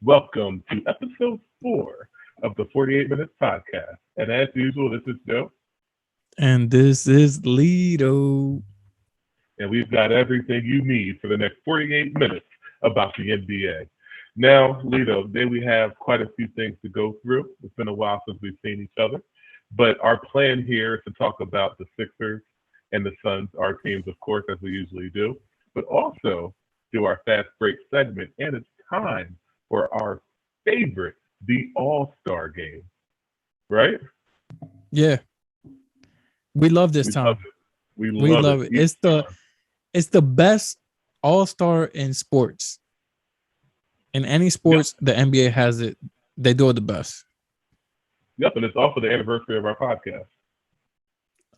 Welcome to episode 4 of the 48 Minutes Podcast. And as usual, this is Joe, And this is Lito. and we've got everything you need for the next 48 minutes about the NBA. Now, Lito, today we have quite a few things to go through. It's been a while since we've seen each other, but our plan here is to talk about the Sixers and the Suns, our teams, of course, as we usually do, but also do our fast break segment. And it's time for our favorite, the All-Star game, right? Yeah, we love this We love time. it. We We love it love it. each time. It's the best all-star in sports. In any Yep, sports, the NBA has it. They do it the best. yep, and it's also the anniversary of our podcast.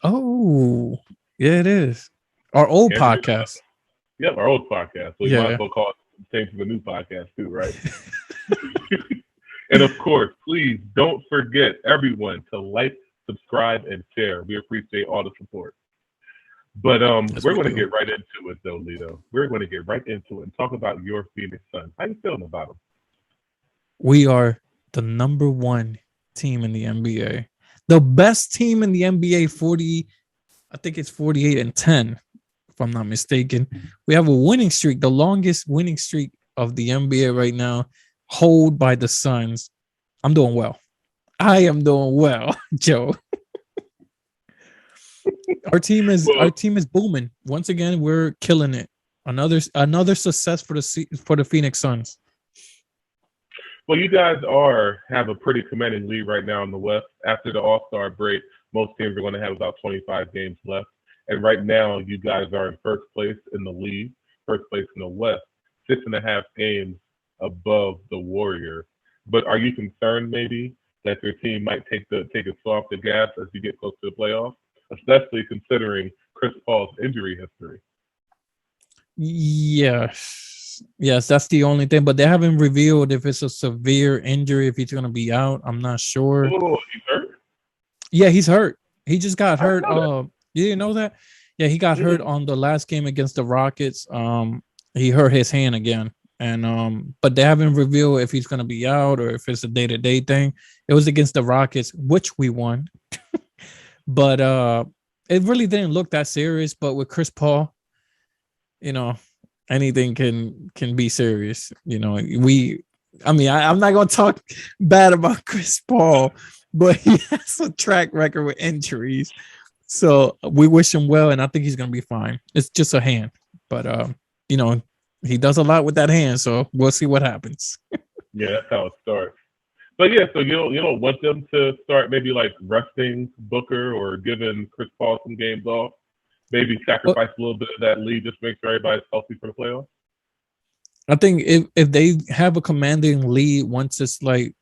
Oh, yeah, it is. Our old Can't forget about podcast. that. Yep, our old podcast. So we might as Yeah. well call it the same for the new podcast too, right? And of course, please don't forget everyone to like, subscribe, and share. We appreciate all the support. But Yes, we're we going to do. get right into it, though, Lito. We're going to get right into it and talk about your Phoenix Suns. How you feeling about them? We are the number one team in the NBA. The best team in the NBA, 40, I think it's 48 and 10, if I'm not mistaken. We have a winning streak, the longest winning streak of the NBA right now, hold by the Suns. I'm doing well. I am doing well, Joe. Our team is Well, our team is booming. Once again, we're killing it. Another success for the Phoenix Suns. well, you guys are have a pretty commanding lead right now in the West. After the All Star break, most teams are going to have about 25 games left, and right now you guys are in first place in the league, first place in the West, 6.5 games above the Warriors. But are you concerned maybe that your team might take its foot off the gas as you get close to the playoffs, especially considering Chris Paul's injury history? Yes, that's the only thing. But they haven't revealed if it's a severe injury, if he's gonna be out. I'm not sure. Oh, he's hurt. Yeah, he's hurt. He just got I didn't hurt. know that. You didn't know that? Yeah, he got hurt Mm-mm. on the last game against the Rockets. He hurt his hand again. And but they haven't revealed if he's gonna be out or if it's a day-to-day thing. It was against the Rockets, which we won. But it really didn't look that serious. But with Chris Paul, you know, anything can be serious. I'm not gonna talk bad about Chris Paul, but he has a track record with injuries. So we wish him well, and I think he's gonna be fine. It's just a hand, but you know, he does a lot with that hand, so we'll see what happens. Yeah, that's how it starts. But yeah, so you don't want them to start maybe like resting Booker or giving Chris Paul some games off. Maybe But sacrifice a little bit of that lead just to make sure everybody's healthy for the playoffs. I think if they have a commanding lead once it's like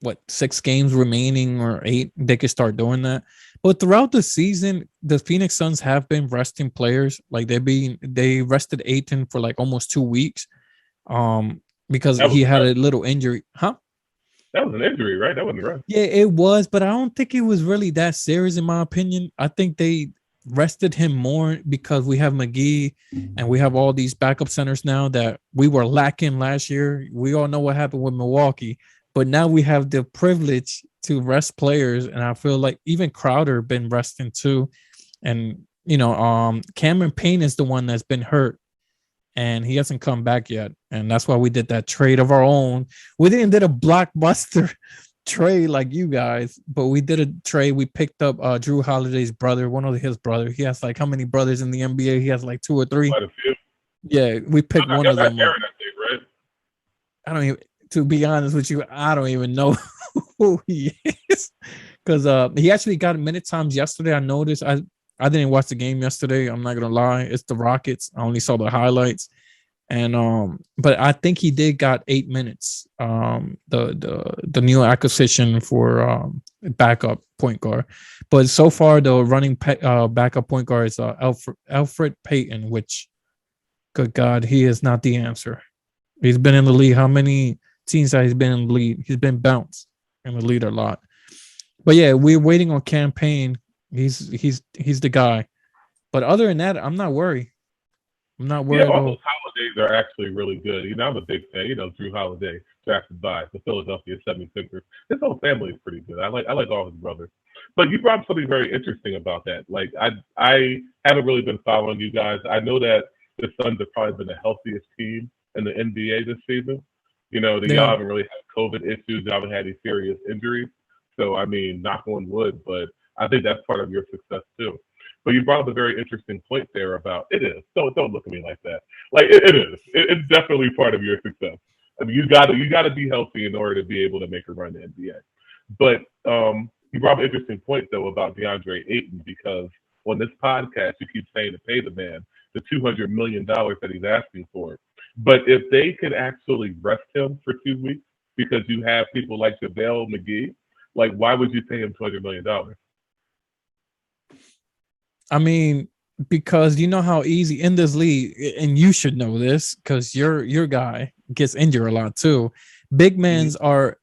what 6 games remaining or 8, they could start doing that. But throughout the season, the Phoenix Suns have been resting players. Like they rested Aiton for like almost 2 weeks, because That was he a had rest. a little injury. Huh? That was an injury, right? That wasn't a rest. Yeah, it was, but I don't think it was really that serious in my opinion. I think they rested him more because we have McGee and we have all these backup centers now that we were lacking last year. We all know what happened with Milwaukee, but now we have the privilege to rest players, and I feel like even Crowder been resting too. And Cameron Payne is the one that's been hurt and he hasn't come back yet. And that's why we did that trade of our own. We didn't did a blockbuster trade like you guys, but we did a trade. We picked up Drew Holiday's brother, one of his brother. He has like how many brothers in the NBA? He has like 2 or 3. Quite a few. Yeah, we picked one Y'all of got them up. Aaron, I think, right? I don't even, to be honest with you, I don't even know who he is because he actually got minute times yesterday. I noticed. I didn't watch the game yesterday. I'm not gonna lie. It's the Rockets. I only saw the highlights. And but I think he did got 8 minutes. The new acquisition for backup point guard, but so far the backup point guard is Alfred Payton, which, good God, he is not the answer. He's been in the league. How many teams that he's been in the league? He's been bounced in the league a lot. But yeah, we're waiting on campaign. He's the guy. But other than that, I'm not worried. I'm not Yeah, worried at all those all. holidays are actually really good. I'm a big fan. Drew Holiday drafted by the Philadelphia 76ers. His whole family is pretty good. I like all his brothers. But you brought up something very interesting about that. Like I haven't really been following you guys. I know that the Suns have probably been the healthiest team in the NBA this season. They Y'all are. haven't really had COVID issues. Y'all haven't had any serious injuries. So I mean, knock on wood, but I think that's part of your success too. But you brought up a very interesting point there about it is. Don't look at me like that. Like it is. It's definitely part of your success. I mean, you gotta be healthy in order to be able to make a run in the NBA. But you brought up an interesting point though about DeAndre Ayton because on this podcast you keep saying to pay the man the $200 million that he's asking for. But if they could actually rest him for 2 weeks because you have people like JaVale McGee, like why would you pay him $200 million? I mean, because you know how easy in this league, and you should know this because your guy gets injured a lot too. Big mans are,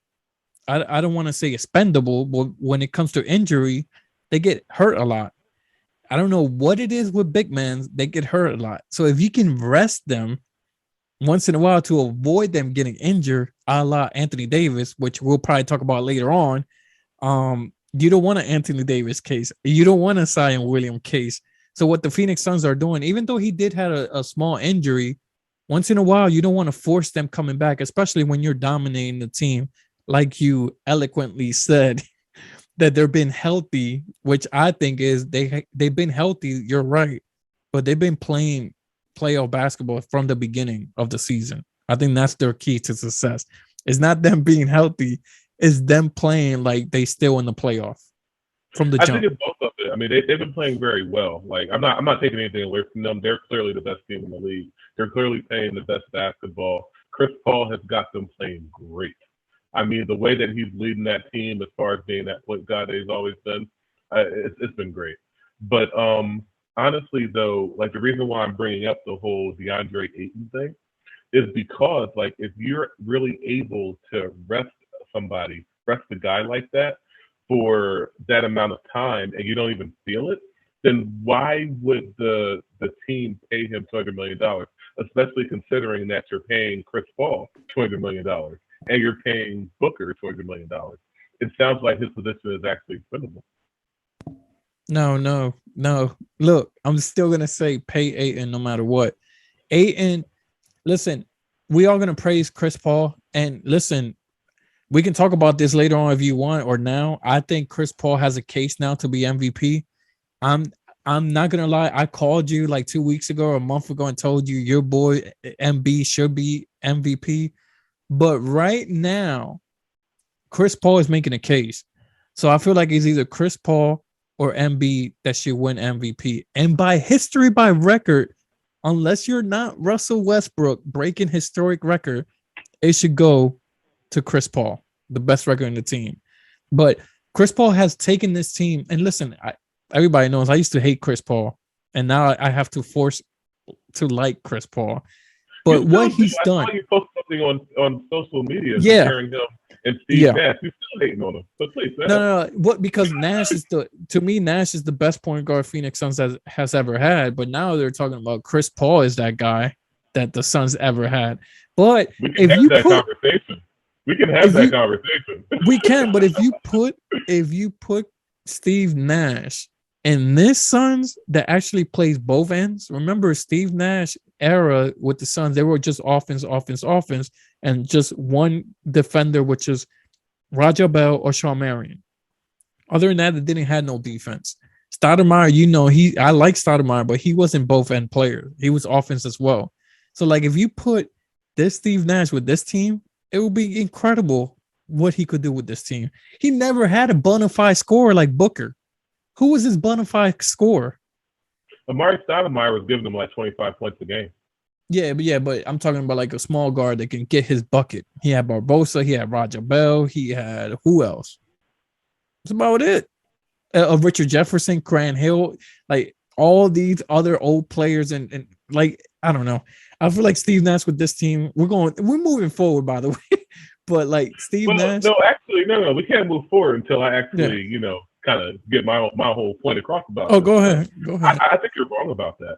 I don't want to say expendable, but when it comes to injury, they get hurt a lot. I don't know what it is with big men, they get hurt a lot. So if you can rest them once in a while to avoid them getting injured, a la Anthony Davis, which we'll probably talk about later on. You don't want an Anthony Davis case. You don't want a Zion William case. So what the Phoenix Suns are doing, even though he did have a small injury, once in a while, you don't want to force them coming back, especially when you're dominating the team. Like you eloquently said, that they've been healthy, which I think is they've been healthy. You're right, but they've been playing playoff basketball from the beginning of the season. I think that's their key to success. It's not them being healthy; it's them playing like they still in the playoff from the I jump. think it's both of it. I mean, they've been playing very well. Like I'm not taking anything away from them. They're clearly the best team in the league. They're clearly playing the best basketball. Chris Paul has got them playing great. I mean, the way that he's leading that team as far as being that point guard that he's always been, it's been great. But honestly, though, like the reason why I'm bringing up the whole DeAndre Ayton thing is because, like, if you're really able to rest a guy like that for that amount of time, and you don't even feel it, then why would the team pay him $200 million? Especially considering that you're paying Chris Paul $200 million and you're paying Booker $200 million. It sounds like his position is actually expendable. No. Look, I'm still gonna say pay Ayton no matter what. Ayton, listen, we are gonna praise Chris Paul, and listen, we can talk about this later on if you want or now. I think Chris Paul has a case now to be MVP. I'm I'm not gonna lie. I called you like 2 weeks ago or a month ago and told you your boy MB should be MVP. But right now, Chris Paul is making a case. So I feel like it's either Chris Paul or MB that should win MVP. And by history, by record, unless you're not Russell Westbrook breaking historic record, it should go to Chris Paul, the best record in the team. But Chris Paul has taken this team, and listen, everybody knows I used to hate Chris Paul, and now I have to force to like Chris Paul. But what he's done, I saw you post something on social media comparing him and Steve Nash. You're still hating on him. So please, no. What? Because Nash is to me, Nash is the best point guard Phoenix Suns has ever had. But now they're talking about Chris Paul is that guy that the Suns ever had. But if you put conversation. We can have that conversation. We can, but if you put Steve Nash in this Suns that actually plays both ends, remember Steve Nash era with the Suns, they were just offense, and just one defender, which is Raja Bell or Shawn Marion. Other than that, they didn't have no defense. Stoudemire, I like Stoudemire, but he wasn't both end player. He was offense as well. So like if you put this Steve Nash with this team, it would be incredible what he could do with this team. He never had a bona fide scorer like Booker. Who was his bona fide scorer? Amari Stoudemire was giving them like 25 points a game. Yeah, but I'm talking about like a small guard that can get his bucket. He had Barbosa, he had Raja Bell, he had who else? That's about it. Richard Jefferson, Grant Hill, like all these other old players, and like I don't know. I feel like Steve Nash with this team, we're moving forward, by the way. But like Nash. No, actually, no, we can't move forward until I actually, kind of get my whole point across about. Oh, go ahead. I think you're wrong about that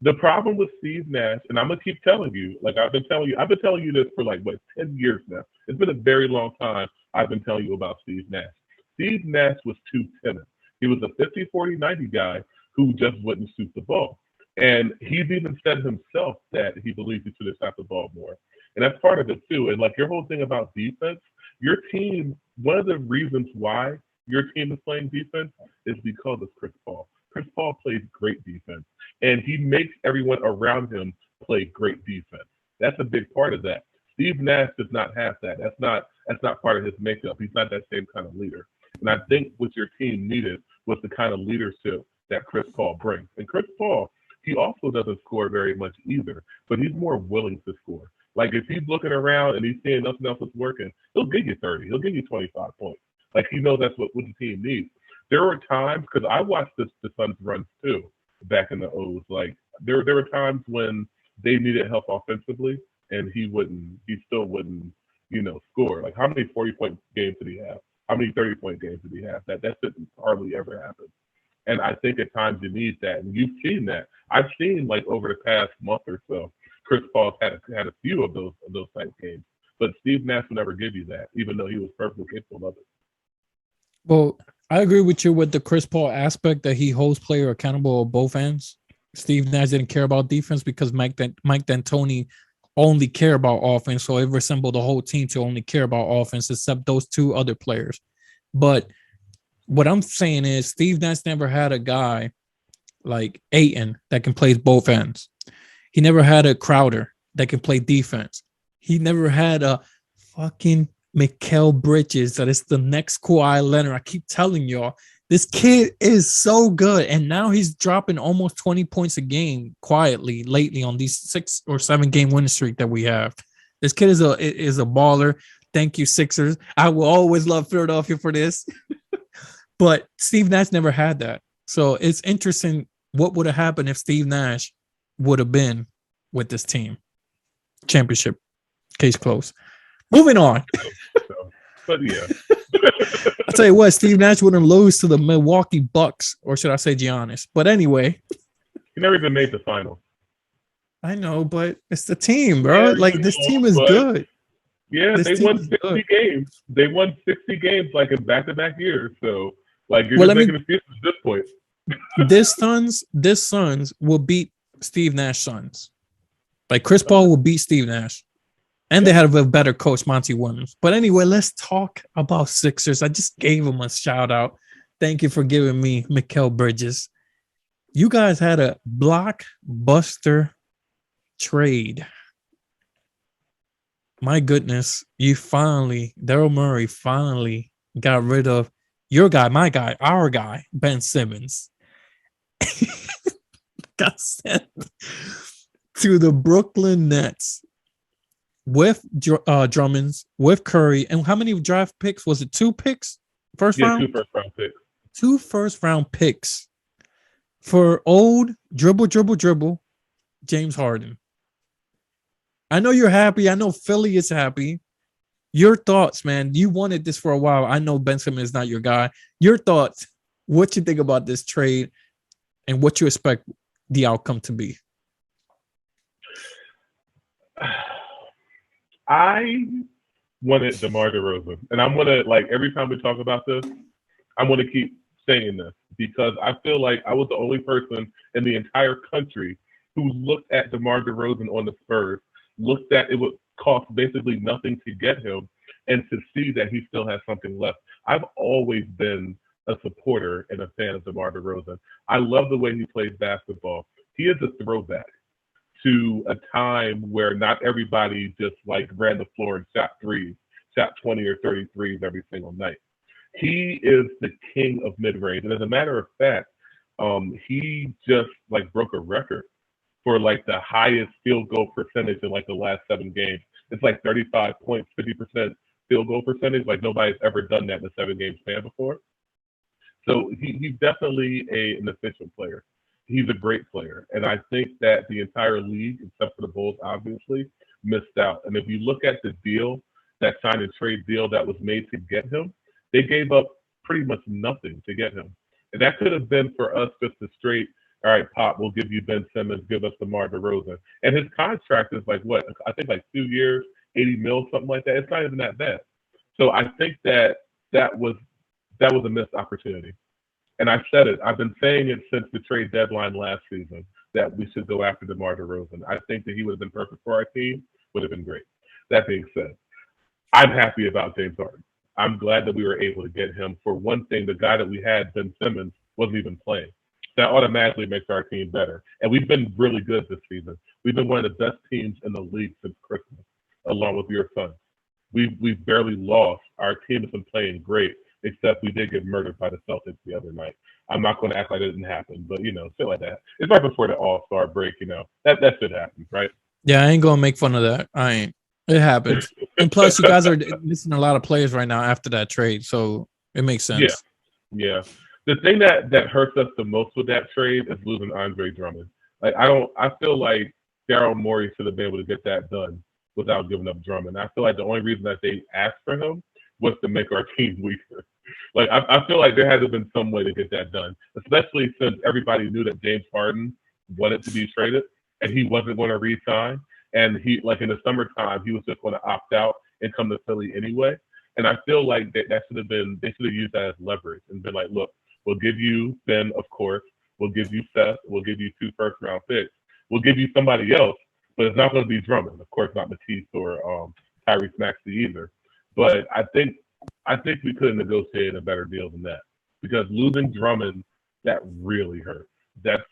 The problem with Steve Nash, and I'm gonna keep telling you, like I've been telling you this for like what 10 years now. It's been a very long time. I've been telling you about Steve Nash. Steve Nash was too timid. He was a 50, 40, 90 guy who just wouldn't shoot the ball. And he's even said himself that he believes he should have shot the ball more. And that's part of it too. And like your whole thing about defense, your team, one of the reasons why your team is playing defense is because of Chris Paul. Chris Paul plays great defense, and he makes everyone around him play great defense. That's a big part of that. Steve Nash does not have that. That's not part of his makeup. He's not that same kind of leader. And I think what your team needed was the kind of leadership that Chris Paul brings. And Chris Paul, he also doesn't score very much either, but he's more willing to score. Like if he's looking around and he's seeing nothing else is working, he'll give you 30. He'll give you 25 points. Like he knows that's what the team needs. There were times because I watched the Suns runs too back in the O's. Like there were times when they needed help offensively and he still wouldn't, score. Like how many 40-point games did he have? How many 30-point games did he have? That didn't hardly ever happen. And I think at times you need that. And you've seen that. I've seen like over the past month or so, Chris Paul's had a few of those type games. But Steve Nash will never give you that, even though he was perfectly capable of it. Well, I agree with you with the Chris Paul aspect that he holds player accountable on both ends. Steve Nash didn't care about defense because Mike D'Antoni only care about offense, so it resembled the whole team to only care about offense except those two other players. But what I'm saying is Steve Nash never had a guy like Ayton that can play both ends. He never had a Crowder that can play defense. He never had a fucking Mikal Bridges that is the next Kawhi Leonard. I keep telling y'all, this kid is so good. And now he's dropping almost 20 points a game quietly lately on these 6 or 7 game winning streak that we have. This kid is a baller. Thank you, Sixers. I will always love Philadelphia for this. But Steve Nash never had that. So it's interesting what would have happened if Steve Nash would have been with this team. Championship. Case closed. Moving on. But yeah. I'll tell you what, Steve Nash wouldn't lose to the Milwaukee Bucks, or should I say Giannis? But anyway. He never even made the final. I know, but it's the team, bro. Yeah, like this team is good. Yeah, they won 60 games. They won 60 games like in back-to-back years. So like you're just making excuses at this point. This Suns will beat Steve Nash Suns. Like Chris Paul will beat Steve Nash. And they have a better coach, Monty Williams. But anyway, let's talk about Sixers. I just gave him a shout out. Thank you for giving me Mikal Bridges. You guys had a blockbuster trade. My goodness, Daryl Morey finally got rid of your guy, my guy, our guy, Ben Simmons. Got sent to the Brooklyn Nets with Drummonds, with Curry. And how many draft picks? Was it 2 picks? First round? 2 first-round picks. 2 first-round picks for old dribble James Harden. I know you're happy. I know Philly is happy. Your thoughts, man. You wanted this for a while. I know Ben Simmons is not your guy. Your thoughts. What you think about this trade and what you expect the outcome to be? I wanted DeMar DeRozan. And I'm going to, like, every time we talk about this, I'm going to keep saying this because I feel like I was the only person in the entire country who looked at DeMar DeRozan on the Spurs, looked at it would cost basically nothing to get him, and to see that he still has something left. I've always been a supporter and a fan of DeMar DeRozan. I love the way he plays basketball. He is a throwback to a time where not everybody just like ran the floor and shot 20 or 30 threes every single night. He is the king of mid-range. And as a matter of fact, he just like broke a record for like the highest field goal percentage in like the last 7 games. It's like 35 points, 50% field goal percentage. Like nobody's ever done that in a 7-game span before. So he's definitely an efficient player. He's a great player. And I think that the entire league, except for the Bulls, obviously, missed out. And if you look at the deal, that sign and trade deal that was made to get him, they gave up pretty much nothing to get him. And that could have been for us just a straight all right, Pop, we'll give you Ben Simmons, give us DeMar DeRozan. And his contract is like what? I think like 2 years, 80 mil, something like that. It's not even that bad. So I think that was that was a missed opportunity. And I said it. I've been saying it since the trade deadline last season that we should go after DeMar DeRozan. I think that he would have been perfect for our team. Would have been great. That being said, I'm happy about James Harden. I'm glad that we were able to get him. For one thing, the guy that we had, Ben Simmons, wasn't even playing. That automatically makes our team better. And we've been really good this season. We've been one of the best teams in the league since Christmas, along with your Suns. We've barely lost. Our team has been playing great, except we did get murdered by the Celtics the other night. I'm not going to act like it didn't happen, but shit like that. It's right before the All-Star break. That shit happens, right? Yeah, I ain't gonna make fun of that. I ain't. It happens. And plus, you guys are missing a lot of players right now after that trade, so it makes sense. Yeah. The thing that hurts us the most with that trade is losing Andre Drummond. Like I feel like Daryl Morey should have been able to get that done without giving up Drummond. I feel like the only reason that they asked for him was to make our team weaker. Like I feel like there had to have been some way to get that done, especially since everybody knew that James Harden wanted to be traded and he wasn't going to re-sign. And he, like in the summertime, he was just going to opt out and come to Philly anyway. And I feel like they should have used that as leverage and been like, look, we'll give you Ben, of course. We'll give you Seth. We'll give you 2 first-round picks. We'll give you somebody else, but it's not going to be Drummond. Of course, not Matisse or Tyrese Maxey either. But I think we could have negotiated a better deal than that because losing Drummond, that really hurt. That's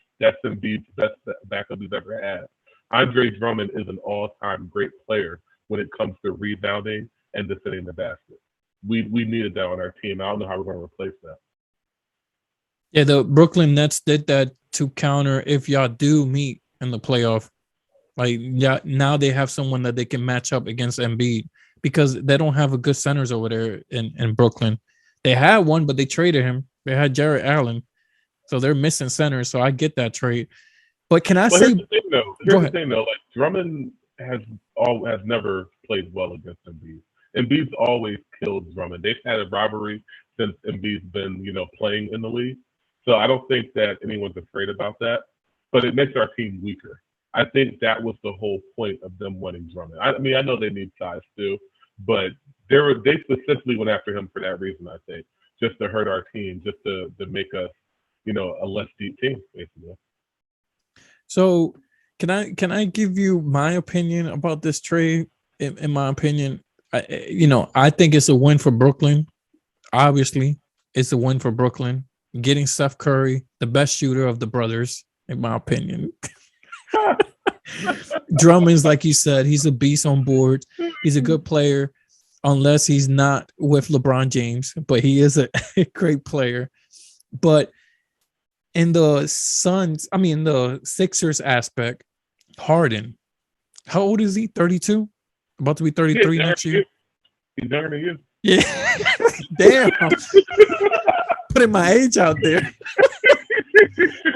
Embiid's best backup we've ever had. Andre Drummond is an all-time great player when it comes to rebounding and defending the basket. We needed that on our team. I don't know how we're going to replace that. Yeah, the Brooklyn Nets did that to counter if y'all do meet in the playoff. Like, yeah, now they have someone that they can match up against Embiid because they don't have a good centers over there in Brooklyn. They had one, but they traded him. They had Jarrett Allen. So they're missing centers. So I get that trade. But can I say? Here's the thing, though. Like Drummond has never played well against Embiid. Embiid's always killed Drummond. They've had a rivalry since Embiid's been, playing in the league. So I don't think that anyone's afraid about that. But it makes our team weaker. I think that was the whole point of them wanting Drummond. I mean, I know they need size too, but they specifically went after him for that reason. I think just to hurt our team, just to make us, a less deep team, basically. So can I give you my opinion about this trade? In my opinion, I think it's a win for Brooklyn. Obviously, it's a win for Brooklyn. Getting Steph Curry, the best shooter of the brothers, in my opinion. Drummond's, like you said, he's a beast on board. He's a good player, unless he's not with LeBron James, but he is a great player. But in the Sixers aspect, Harden, how old is he? 32? About to be 33 next year? He's younger than you. Yeah. Damn. Putting my age out there.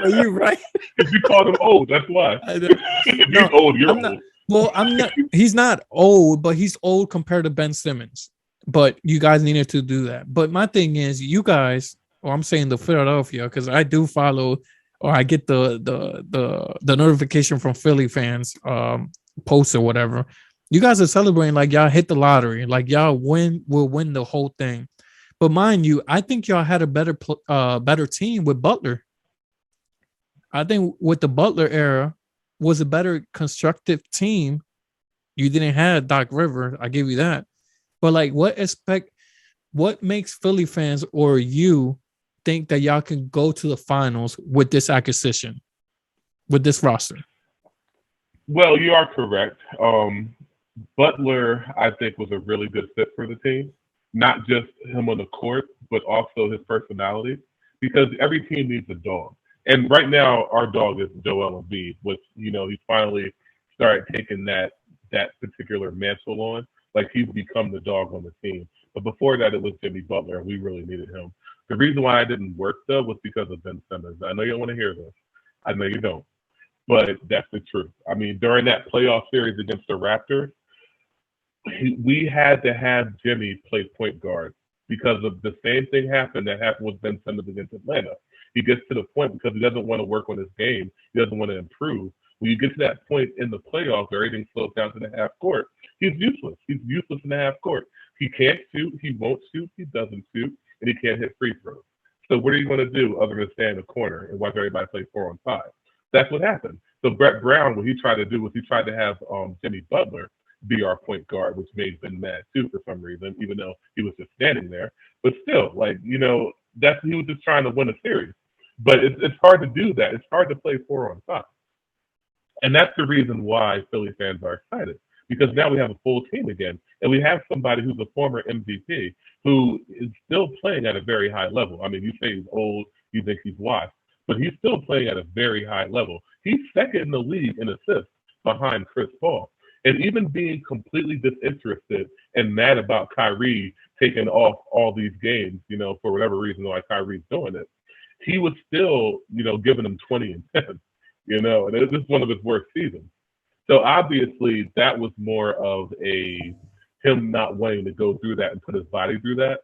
Are you right? If you called him old, that's why. If No, he's old, you're I'm old. not. Well, I'm not. He's not old, but he's old compared to Ben Simmons. But you guys needed to do that. But my thing is, you guys, or I'm saying the Philadelphia, because I do follow, or I get the notification from Philly fans, posts or whatever. You guys are celebrating like y'all hit the lottery, like y'all will win the whole thing. But mind you, I think y'all had a better team with Butler. I think with the Butler era was a better constructive team. You didn't have Doc Rivers, I give you that. But like, what makes Philly fans or you think that y'all can go to the finals with this acquisition, with this roster? Well, you are correct. Butler, I think, was a really good fit for the team. Not just him on the court, but also his personality. Because every team needs a dog. And right now, our dog is Joel Embiid, which, he's finally started taking that particular mantle on. Like, he's become the dog on the team. But before that, it was Jimmy Butler, and we really needed him. The reason why it didn't work, though, was because of Ben Simmons. I know you don't want to hear this. I know you don't. But that's the truth. I mean, during that playoff series against the Raptors, we had to have Jimmy play point guard because of the same thing that happened with Ben Simmons against Atlanta. He gets to the point because he doesn't want to work on his game. He doesn't want to improve. When you get to that point in the playoffs where everything slows down to the half court, he's useless. He's useless in the half court. He can't shoot. He won't shoot. He doesn't shoot. And he can't hit free throws. So what are you going to do other than stand in the corner and watch everybody play 4-on-5? That's what happened. So Brett Brown, what he tried to do was he tried to have Jimmy Butler be our point guard, which made Ben mad too for some reason, even though he was just standing there. But still, like, that's he was just trying to win a series. But it's hard to do that. It's hard to play 4-on-5. And that's the reason why Philly fans are excited, because now we have a full team again. And we have somebody who's a former MVP who is still playing at a very high level. I mean, you say he's old, you think he's washed, but he's still playing at a very high level. He's second in the league in assists behind Chris Paul. And even being completely disinterested and mad about Kyrie taking off all these games, for whatever reason why Kyrie's doing it, he was still, giving them 20 and 10, and this is one of his worst seasons. So obviously that was more of him not wanting to go through that and put his body through that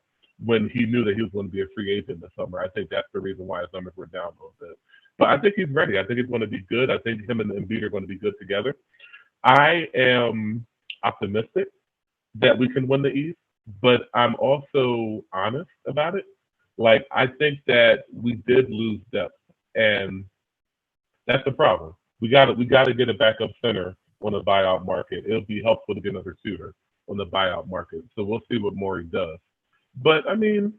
when he knew that he was going to be a free agent this summer. I think that's the reason why his numbers were down a little bit. But I think he's ready. I think he's going to be good. I think him and Embiid are going to be good together. I am optimistic that we can win the East, but I'm also honest about it. Like, I think that we did lose depth, and that's the problem. We got to get a backup center on the buyout market. It'll be helpful to get another shooter on the buyout market. So we'll see what Morey does. But I mean,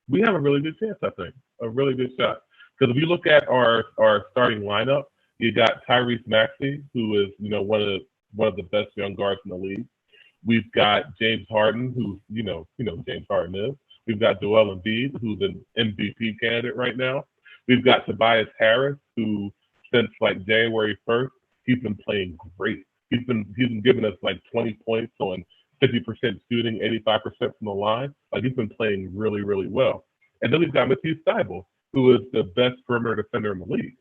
we have a really good chance. I think a really good shot, because if you look at our starting lineup, you got Tyrese Maxey, who is one of the best young guards in the league. We've got James Harden, who James Harden is. We've got Joel Embiid, who's an MVP candidate right now. We've got Tobias Harris, who since like January 1st, he's been playing great. He's been giving us like 20 points on 50% shooting, 85% from the line. Like, he's been playing really, really well. And then we've got Matisse Thybulle, who is the best perimeter defender in the league.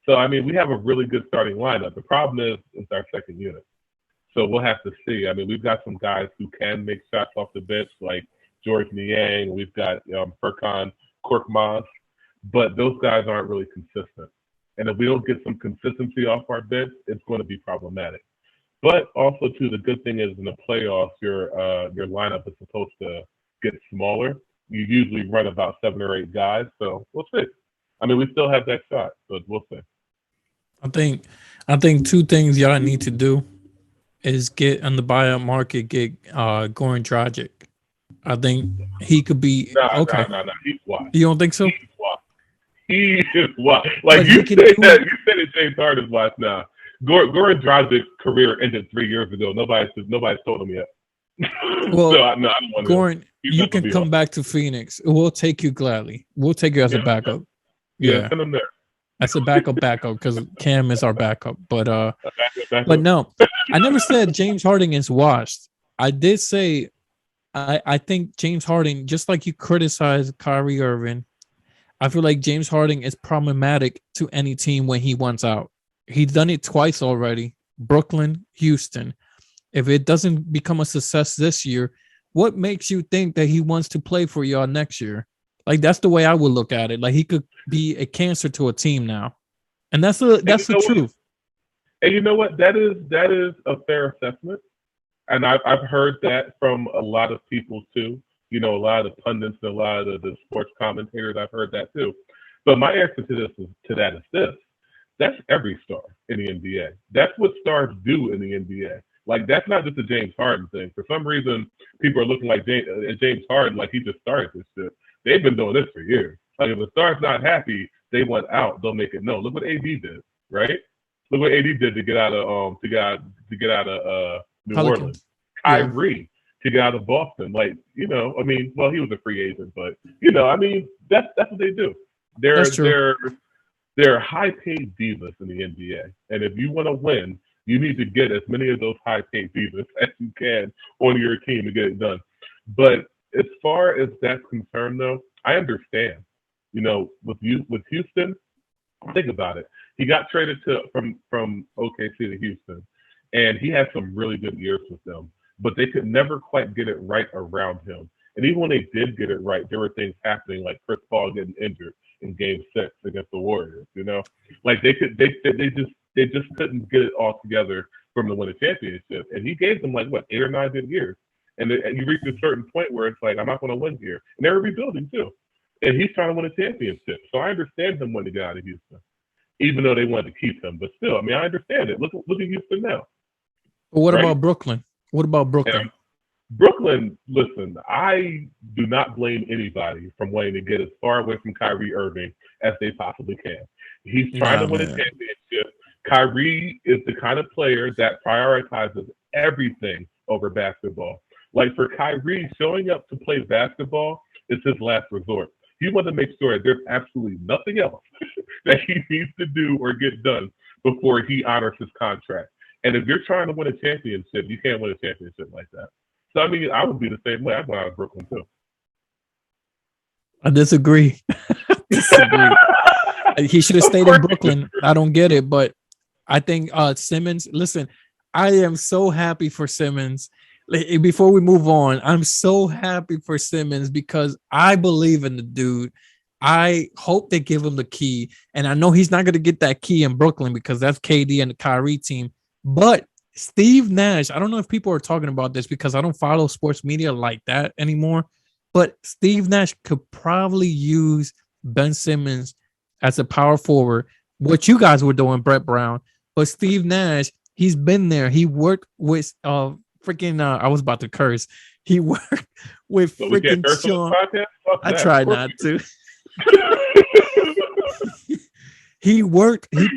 So, I mean, we have a really good starting lineup. The problem is it's our second unit. So we'll have to see. I mean, we've got some guys who can make shots off the bench, like George Niang. We've got Furkan Korkmaz. But those guys aren't really consistent. And if we don't get some consistency off our bench, it's going to be problematic. But also, too, the good thing is in the playoffs, your lineup is supposed to get smaller. You usually run about 7 or 8 guys. So we'll see. I mean, we still have that shot, but we'll see. I think 2 things y'all need to do is get on the buyout market, get Goran Dragic. I think he could be okay. No. He's washed. You don't think so? He's washed. He is washed. Like, you say that James Harden is washed now. Goran Dragic's career ended 3 year's ago. Nobody's told him yet. Well, so, I don't want Goran, you can come back to Phoenix. We'll take you gladly. We'll take you as a backup. Yeah, send him there. That's a backup because Cam is our backup. But but no, I never said James Harden is washed. I did say I think James Harden, just like you criticize Kyrie Irving, I feel like James Harden is problematic to any team when he wants out. He's done it twice already. Brooklyn, Houston. If it doesn't become a success this year, what makes you think that he wants to play for y'all next year? Like, that's the way I would look at it. Like, he could be a cancer to a team now, and that's the truth. And you know what? That is a fair assessment, and I've heard that from a lot of people too. A lot of the pundits and a lot of the sports commentators. I've heard that too. But my answer to that is this: that's every star in the NBA. That's what stars do in the NBA. Like, that's not just a James Harden thing. For some reason, people are looking like James Harden like he just started this shit. They've been doing this for years. Like, if a star's not happy, they want out. They'll make it known. Look what AD did, right? Look what AD did to get out of New Orleans. Kyrie to get out of Boston. Like, he was a free agent, but that's what they do. They're high-paid divas in the NBA, and if you want to win, you need to get as many of those high-paid divas as you can on your team to get it done. But as far as that's concerned, though, I understand. With Houston, think about it. He got traded from OKC to Houston, and he had some really good years with them. But they could never quite get it right around him. And even when they did get it right, there were things happening like Chris Paul getting injured. in Game 6 against the Warriors. Like they just couldn't get it all together from to win a championship. And he gave them like what 8 or 9 good years. And you reach a certain point where it's like, I'm not going to win here. And they're rebuilding too. And he's trying to win a championship. So I understand him wanting to get out of Houston, even though they wanted to keep him. But still, I mean, I understand it. Look at Houston now. But what about Brooklyn? What about Brooklyn? And Brooklyn, listen, I do not blame anybody from wanting to get as far away from Kyrie Irving as they possibly can. He's trying to win a championship. Kyrie is the kind of player that prioritizes everything over basketball. Like for Kyrie, showing up to play basketball is his last resort. He wants to make sure that there's absolutely nothing else that he needs to do or get done before he honors his contract. And if you're trying to win a championship, you can't win a championship like that. So, I mean, I would be the same way. I'd go out of Brooklyn, too. I disagree. He should have stayed in Brooklyn. I don't get it. But I think Simmons, listen, I am so happy for Simmons. Before we move on, I'm so happy for Simmons because I believe in the dude. I hope they give him the key. And I know he's not going to get that key in Brooklyn because that's KD and the Kyrie team. But Steve Nash, I don't know if people are talking about this because I don't follow sports media like that anymore. But Steve Nash could probably use Ben Simmons as a power forward, what you guys were doing, Brett Brown. But Steve Nash, he's been there. He worked with I was about to curse. He worked with freaking Sean. I tried not to. He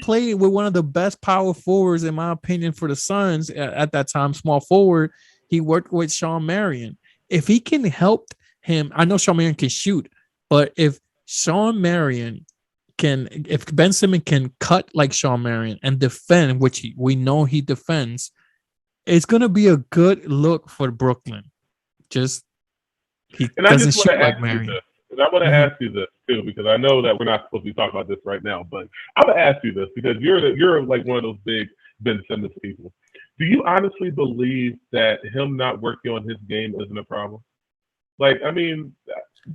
played with one of the best power forwards, in my opinion, for the Suns at that time, small forward. He worked with Shawn Marion. If he can help him, I know Shawn Marion can shoot, but if Ben Simmons can cut like Shawn Marion and defend, which we know he defends, it's going to be a good look for Brooklyn. He doesn't shoot like Marion. And I want to ask you this too, because I know that we're not supposed to be talking about this right now, but I'm gonna ask you this because you're like one of those big Ben Simmons people. Do you honestly believe that him not working on his game isn't a problem? Like, I mean,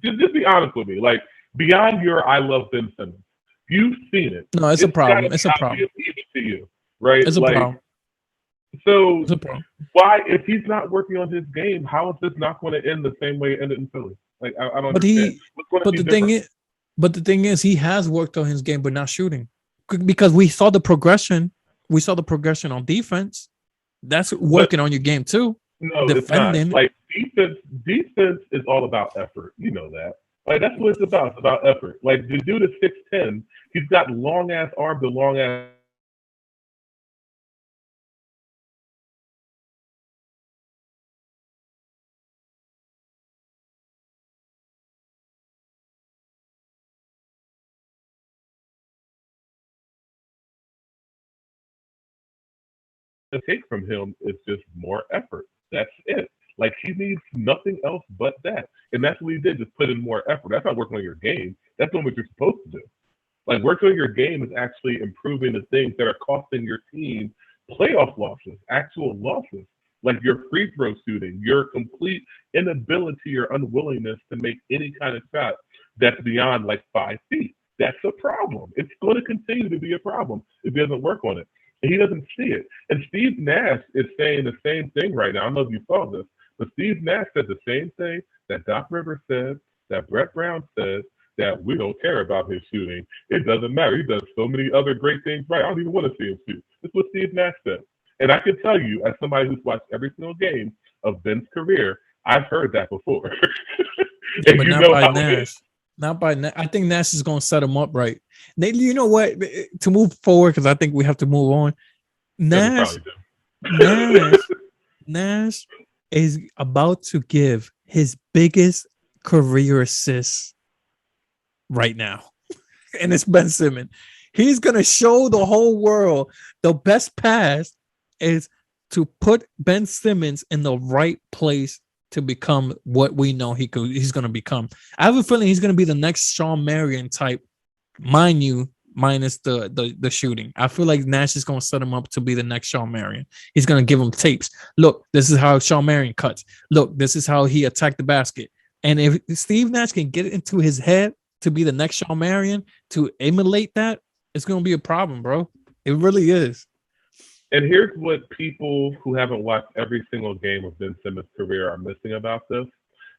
just be honest with me. Like, beyond your I love Ben Simmons, you've seen it. No, it's a problem. It's a problem. Even to you, right? It's a problem. So why, if he's not working on his game, how is this not going to end the same way it ended in Philly? Like, I don't understand. But the thing is, he has worked on his game, but not shooting, because we saw the progression. We saw the progression on defense. That's working on your game too. No, defending. It's not. Like defense is all about effort. You know that. Like that's what it's about. It's about effort. Like the dude is 6'10". He's got long ass arms and long ass. To take from him is just more effort. That's it. Like he needs nothing else but that. And that's what he did, just put in more effort. That's not working on your game. That's doing what you're supposed to do. Like working on your game is actually improving the things that are costing your team playoff losses, actual losses. Like your free throw shooting, your complete inability or unwillingness to make any kind of shot that's beyond like 5 feet. That's a problem. It's going to continue to be a problem if he doesn't work on it. And he doesn't see it. And Steve Nash is saying the same thing right now. I don't know if you saw this, but Steve Nash said the same thing that Doc Rivers said, that Brett Brown said, that we don't care about his shooting. It doesn't matter. He does so many other great things right. I don't even want to see him shoot. That's what Steve Nash said. And I can tell you, as somebody who's watched every single game of Ben's career, I've heard that before. Yeah, but not by Nash. Not by Nash. I think Nash is going to set him up right. You know what? To move forward, because I think we have to move on. Nash is about to give his biggest career assist right now, and it's Ben Simmons. He's going to show the whole world the best pass is to put Ben Simmons in the right place to become what we know he's going to become. I have a feeling he's going to be the next Shawn Marion type, mind you, minus the shooting. I feel like Nash is going to set him up to be the next Shawn Marion. He's going to give him tapes. Look, this is how Shawn Marion cuts. Look, this is how he attacked the basket. And if Steve Nash can get it into his head to be the next Shawn Marion, to emulate that, it's going to be a problem, bro. It really is. And here's what people who haven't watched every single game of Ben Simmons' career are missing about this.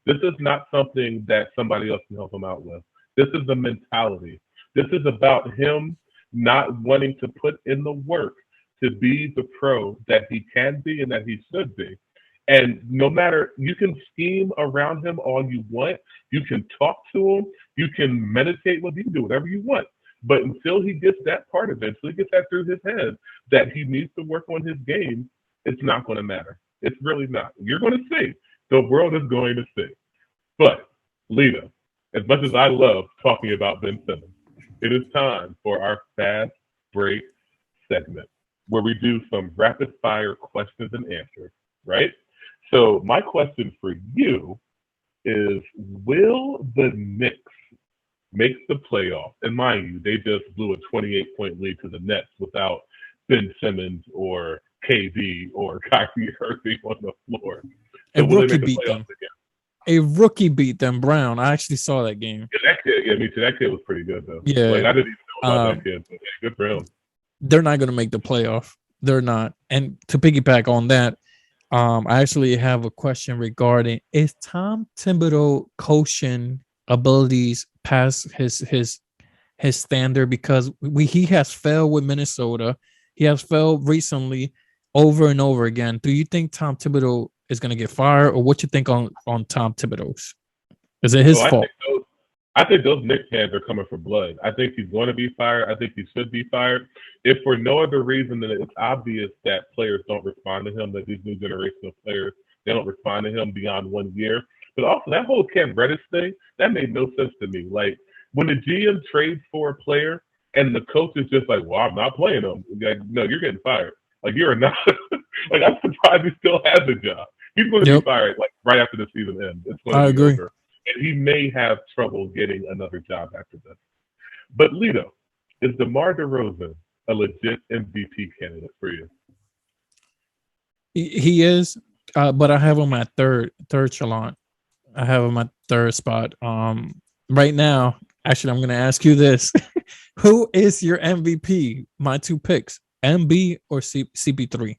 This is not something that somebody else can help him out with. This is the mentality. This is about him not wanting to put in the work to be the pro that he can be and that he should be. And no matter, you can scheme around him all you want, you can talk to him, you can meditate with him, you can do whatever you want. But until he gets that part eventually, gets that through his head that he needs to work on his game, it's not going to matter. It's really not. You're going to see. The world is going to see. But, Lito, as much as I love talking about Ben Simmons, it is time for our fast break segment where we do some rapid fire questions and answers, right? So my question for you is, will the Knicks make the playoffs? And mind you, they just blew a 28-point lead to the Nets without Ben Simmons or KD or Kyrie Irving on the floor. So will they make the playoffs again? A rookie beat them, Brown. I actually saw that game. Yeah, that kid, me too. That kid was pretty good, though. Yeah. Like, I didn't even know about that kid, but yeah, good for him. They're not going to make the playoff. They're not. And to piggyback on that, I actually have a question regarding, is Tom Thibodeau coaching abilities past his standard? Because he has failed with Minnesota. He has failed recently over and over again. Do you think Tom Thibodeau is going to get fired, or what you think on Tom Thibodeau's? Is it his fault? I think those Knicks fans are coming for blood. I think he's going to be fired. I think he should be fired. If for no other reason than it's obvious that players don't respond to him, that these new generation of players, they don't respond to him beyond 1 year. But also that whole Cam Reddish thing, that made no sense to me. Like, when the GM trades for a player and the coach is just like, well, I'm not playing him. Like, no, you're getting fired. Like, you're not. Like, I'm surprised he still has a job. He's going to be fired like right after the season ends. It's going to be agree. over. And he may have trouble getting another job after this. But Lito, is DeMar DeRozan a legit MVP candidate for you? He is, but I have him at third echelon. I have him at third spot. Right now, actually, I'm going to ask you this: who is your MVP? My two picks: MB or CP3.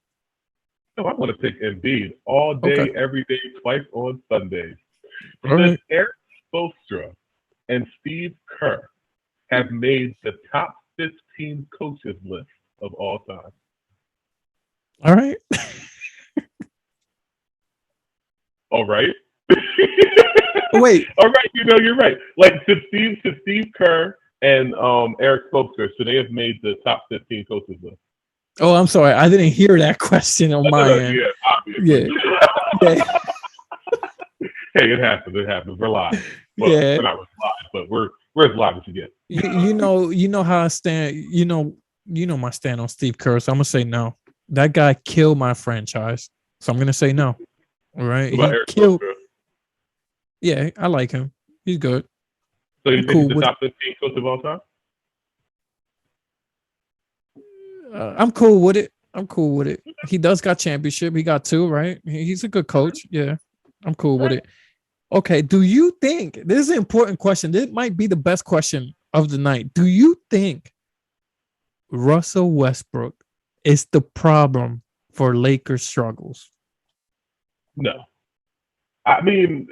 No, I want to pick Embiid all day, every day, twice on Sundays. Right. Eric Spoelstra and Steve Kerr have made the top 15 coaches list of all time. All right. All right. Wait. All right. You're right. Like, to Steve Kerr and Eric Spoelstra, should they have made the top 15 coaches list? Oh, I'm sorry. I didn't hear that question on my end. Yeah, obviously. Yeah. Hey, it happens. We're live. Well, we're not live, but we're as live as you get. You know how I stand. You know my stand on Steve Kerr. So I'm gonna say no. That guy killed my franchise. So I'm gonna say no. All right. He killed. Yeah, I like him. He's good. So you think he's the top 15 coach of all time? I'm cool with it. He does got championship. He got 2, right? He's a good coach. Yeah, I'm cool with it. Okay. Do you think, this is an important question? This might be the best question of the night. Do you think Russell Westbrook is the problem for Lakers struggles? No. I mean,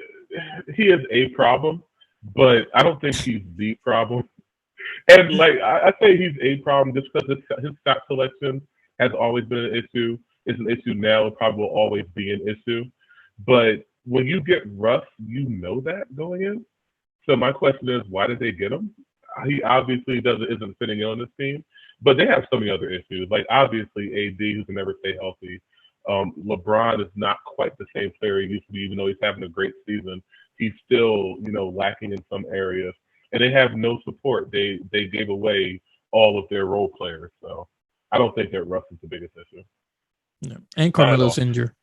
he is a problem, but I don't think he's the problem. And like I say, he's a problem just because his shot selection has always been an issue. It's an issue now. It probably will always be an issue. But when you get Russ, you know that going in. So my question is, why did they get him? He obviously isn't fitting in on this team, but they have so many other issues. Like, obviously, AD, who can never stay healthy. LeBron is not quite the same player he used to be, even though he's having a great season. He's still, lacking in some areas. And they have no support. They gave away all of their role players. So I don't think that Russ is the biggest issue. Yeah. And Carmelo's injured.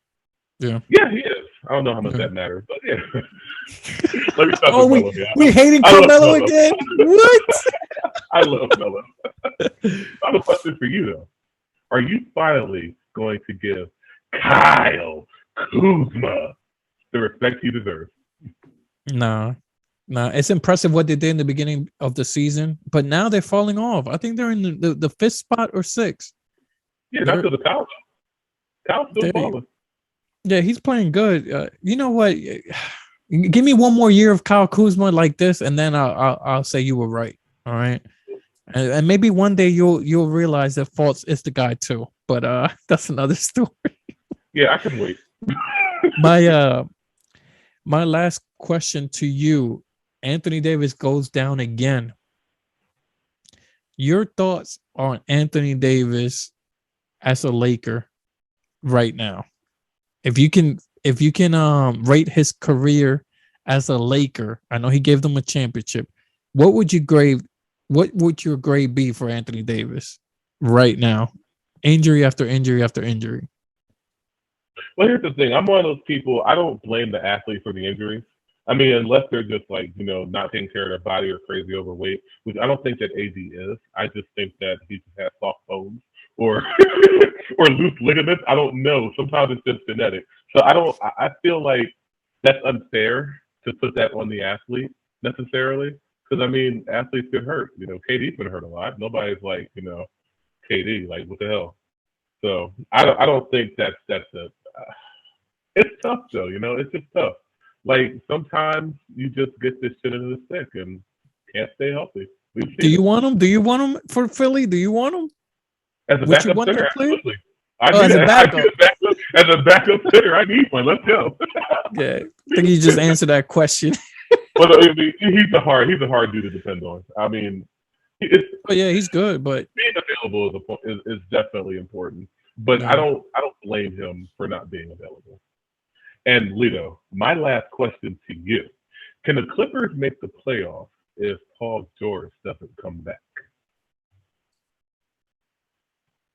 Yeah. Yeah, he is. I don't know how much that matters, but yeah. Let me stop with Melo. We hating Carmelo again? What? I love Melo. I have a question for you, though. Are you finally going to give Kyle Kuzma the respect he deserves? No. Now it's impressive what they did in the beginning of the season, but now they're falling off. I think they're in the fifth spot or sixth. Yeah, not They're to the couch. Couch still they balling. yeah, he's playing good. You know what? Give me one more year of Kyle Kuzma like this, and then I'll say you were right. All right, and maybe one day you'll realize that Fultz is the guy too. But that's another story. Yeah, I can wait. My my last question to you: Anthony Davis goes down again. Your thoughts on Anthony Davis as a Laker right now? If you can rate his career as a Laker, I know he gave them a championship. What would you grade? What would your grade be for Anthony Davis right now? Injury after injury after injury. Well, here's the thing. I'm one of those people. I don't blame the athlete for the injuries. I mean, unless they're just like not taking care of their body or crazy overweight, which I don't think that AD is. I just think that he just has soft bones or or loose ligaments. I don't know. Sometimes it's just genetic. So I don't. I feel like that's unfair to put that on the athlete necessarily. Because I mean, athletes get hurt. KD's been hurt a lot. Nobody's like KD. Like what the hell? So I don't think that's a. It's tough though. It's just tough. Like sometimes you just get this shit into the stick and can't stay healthy. Do you want him? Do you want him for Philly? Do you want him? As a Would you backup want center? that player? Absolutely. I Oh, need as a backup. as a backup center, I need one. Let's go. Yeah, I think you just answered that question. But I mean, he's a hard dude to depend on. I mean, Oh yeah, he's good, but being available is definitely important. But yeah. I don't blame him for not being available. And Lito, my last question to you: can the Clippers make the playoffs if Paul George doesn't come back?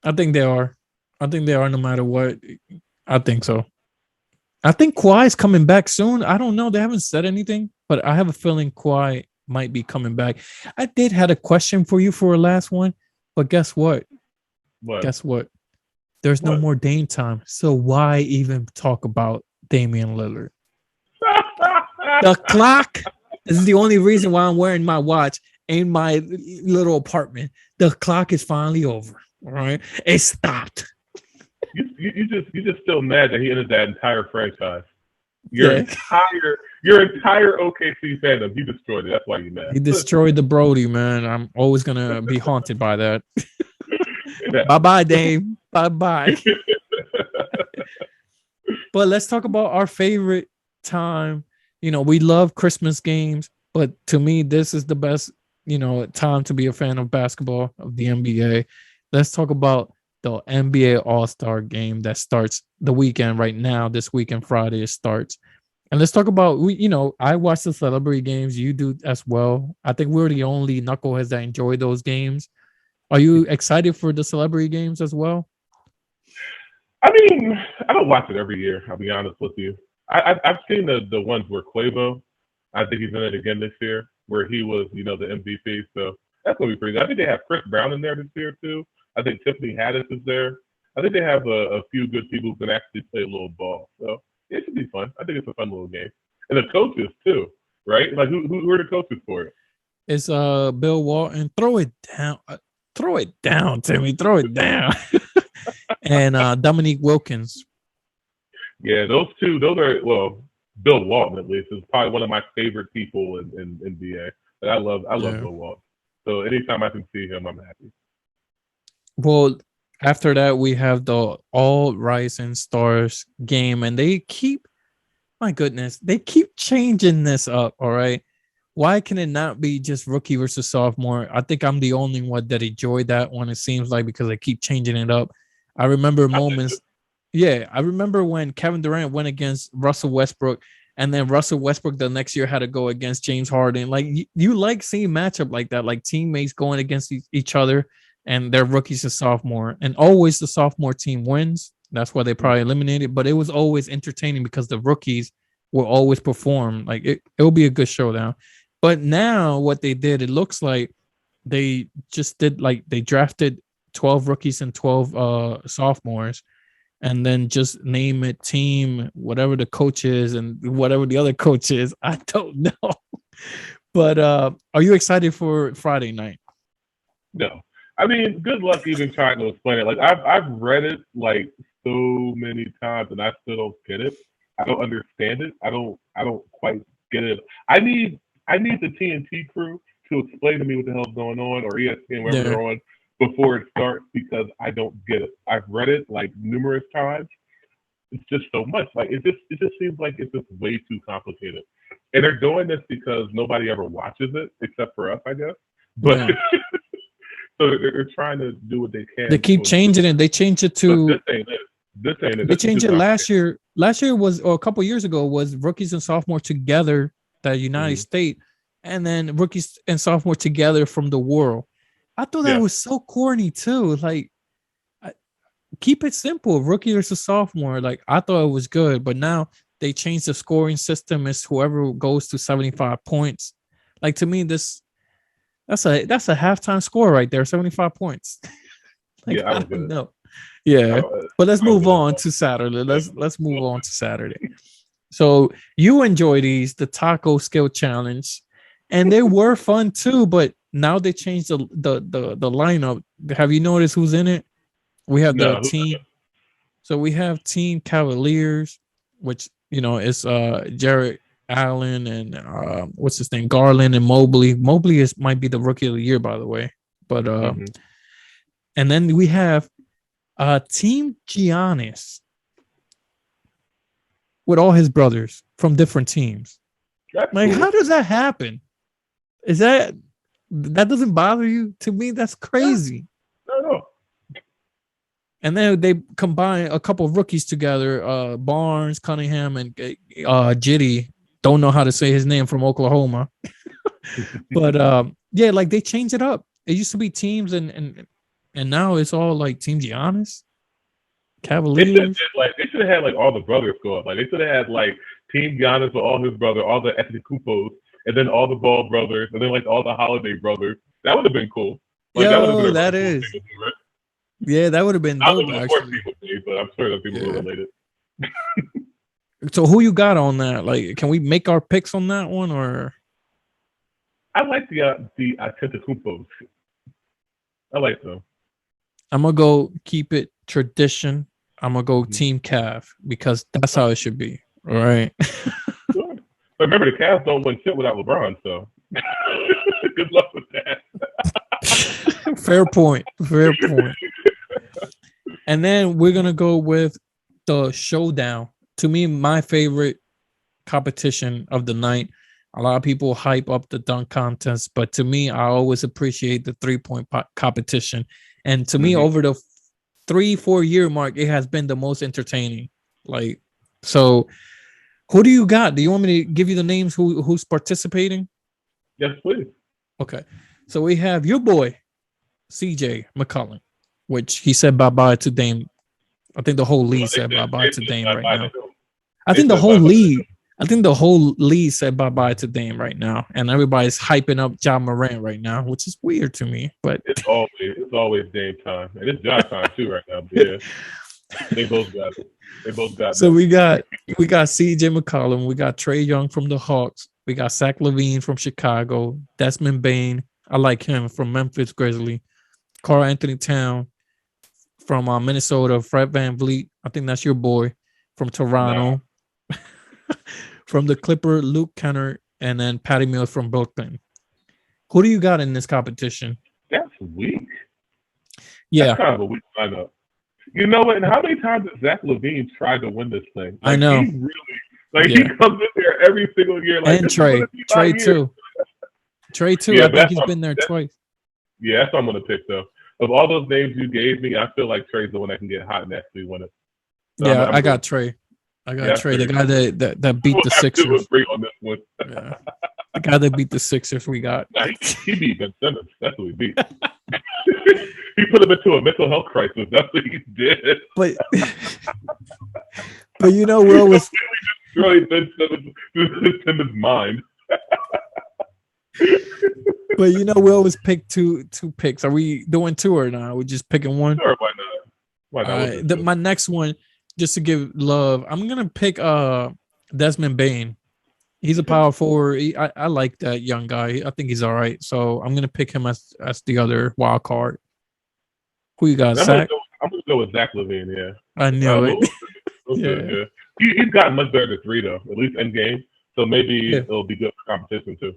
I think they are. I think they are no matter what. I think so. I think Kawhi's coming back soon. I don't know. They haven't said anything, but I have a feeling Kawhi might be coming back. I did had a question for you for a last one, but guess what? What? Guess what? There's no What? more Dame time. So why even talk about Damian Lillard? The clock. This is the only reason why I'm wearing my watch in my little apartment. The clock is finally over. All right. It stopped. You just still mad that he ended that entire franchise. Yeah. Your entire OKC fandom, he destroyed it. That's why you're mad. He destroyed the Brody, man. I'm always gonna be haunted by that. Bye-bye, Dame. Bye-bye. But let's talk about our favorite time. We love Christmas games, but to me, this is the best, time to be a fan of basketball, of the NBA. Let's talk about the NBA All-Star game that starts the weekend right now. This weekend, Friday, it starts. And let's talk about, I watch the celebrity games. You do as well. I think we're the only knuckleheads that enjoy those games. Are you excited for the celebrity games as well? I mean, I don't watch it every year. I'll be honest with you. I've seen the ones where Quavo, I think he's in it again this year, where he was, the MVP. So that's gonna be pretty good. I think they have Chris Brown in there this year too. I think Tiffany Haddish is there. I think they have a few good people who can actually play a little ball. So it should be fun. I think it's a fun little game. And the coaches too, right? Like who are the coaches for it? It's Bill Walton. Throw it down. Throw it down, Timmy. Throw it down. And Dominique Wilkins. Yeah, those are Bill Walton at least is probably one of my favorite people in NBA. But I love Bill Walton. So anytime I can see him, I'm happy. Well, after that, we have the All Rising Stars game, and they keep changing this up. All right. Why can it not be just rookie versus sophomore? I think I'm the only one that enjoyed that one. It seems like because they keep changing it up. I remember moments. Yeah, I remember when Kevin Durant went against Russell Westbrook, and then Russell Westbrook the next year had to go against James Harden. Like you like seeing matchup like that, like teammates going against each other, and they're rookies and sophomore, and always the sophomore team wins. That's why they probably eliminated. But it was always entertaining because the rookies will always perform. Like it will be a good showdown. But now what they did, it looks like they just did like they drafted 12 rookies and 12 sophomores, and then just name it team, whatever the coach is and whatever the other coach is. I don't know. But are you excited for Friday night? No. I mean, good luck even trying to explain it. Like I've read it like so many times and I still don't get it. I don't understand it. I don't quite get it. I need I need the TNT crew to explain to me what the hell's going on or ESPN wherever Yeah, they're on before it starts because I don't get it. I've read it like numerous times. It's just so much. Like it just seems like it's just way too complicated. And they're doing this because nobody ever watches it except for us, I guess. But yeah. so they're trying to do what they They can keep to improve. changing it. They changed it But this to ain't it. This ain't it. they This is changed just it not last year. Last year was or a couple years ago was rookies and sophomore together the fair. United States, and then rookies and sophomore together from the world. I thought that Yeah, was so corny too. Like I, keep it simple. Rookie versus sophomore. Like I thought it was good, but now they changed the scoring system. It's whoever goes to 75 points. Like to me, that's a halftime score right there, 75 points. Like yeah. I I don't get don't it. know. I Yeah. don't. But let's I don't move get it at on all. to Saturday. Let's move on to Saturday. So you enjoy these, the taco skill challenge, and they were fun too, but now they changed the lineup. Have you noticed who's in it? We have the No, team. So we have Team Cavaliers, which is Jared Allen and what's his name? Garland and Mobley. Mobley is might be the rookie of the year, by the way. But mm-hmm. and then we have Team Giannis with all his brothers from different teams. That's Like, how cool. does that happen? Is that doesn't bother you? To me, that's Yeah, crazy. no, no. And then they combine a couple of rookies together, Barnes, Cunningham, and Jitty. Don't know how to say his name from Oklahoma, but yeah, like they changed it up. It used to be teams, and now it's all like Team Giannis, They should have Cavaliers. like they should have had like all the brothers go up. Like they should have had like Team Giannis with all his brother, all the ethnic Kupos, and then all the Ball brothers, and then like all the Holiday brothers. That would have been cool. Like that would have been Yo, a that really cool thing is, to do, right? yeah, that would have been Not that dope it would force actually. people to, but I'm sure that people were Yeah. related. So who you got on that? Like, can we make our picks on that one, or I like the Antetokounmpos. I like them. I'm gonna go keep it tradition. I'm gonna go Mm-hmm. Team Cav because that's how it should be. All right. Sure. But remember, the Cavs don't win shit without LeBron, so good luck with that. Fair point. Fair point. And then we're gonna go with the showdown. To me, my favorite competition of the night. A lot of people hype up the dunk contest, but to me, I always appreciate the 3 point competition. And to me, Mm-hmm. over the 3-4 year mark, it has been the most entertaining. Like, so who do you got? Do you want me to give you the names who's participating? Yes, please. Okay. So we have your boy, CJ McCollum, which he said bye bye to Dame. I think the whole Well, league said bye bye they to said Dame bye right bye to now. him. I They think the said whole bye bye to league, him. I think the whole league said bye bye to Dame right now, and everybody's hyping up John Morant right now, which is weird to me. But It's always game time, and it's job time too right now. But yeah, they both got it. They both got so that. we got CJ McCollum, we got Trey Young from the Hawks, we got Zach Levine from Chicago, Desmond Bain, I like him from Memphis Grizzly, Carl Anthony Town from Minnesota, Fred Van Vliet, I think that's your boy from Nah, Toronto, from the Clipper, Luke Kennard, and then Patty Mills from Brooklyn. Who do you got in this competition? that's weak. That's Yeah, kind of a weak lineup. You know what? And how many times has Zach Levine tried to win this thing? I Like know. he really, like he Yeah, comes in there every single year. Like and this is gonna Trey, be my Trey year. too, Trey too. Yeah, I but think he's been there that, twice. yeah, that's what I'm gonna pick though. Of all those names you gave me, I feel like Trey's the one that can get hot and actually win it. So Yeah, I I'm going. got Trey. I got Yeah, I Trey, the figured. guy that beat We'll the have to Sixers. agree on this one. Yeah, the guy that beat the Sixers. We got. Nah, he beat Ben Simmons. That's who he beat. He put him into a mental health crisis. That's what he did. But but He we always destroyed Ben Simmons' mind. we always pick two picks. Are we doing two or not? We're just picking one. Sure, why not? Why All not? We'll right. do two. My next one, just to give love, I'm gonna pick Desmond Bain. He's a power forward. I like that young guy. I think he's all right. So I'm gonna pick him as the other wild card. Who you got, Zach? I'm gonna go with Zach LaVine. Yeah. I knew it. Good, Yeah, yeah. He's gotten much better at three though, at least in game. So maybe yeah. it'll be good for competition too.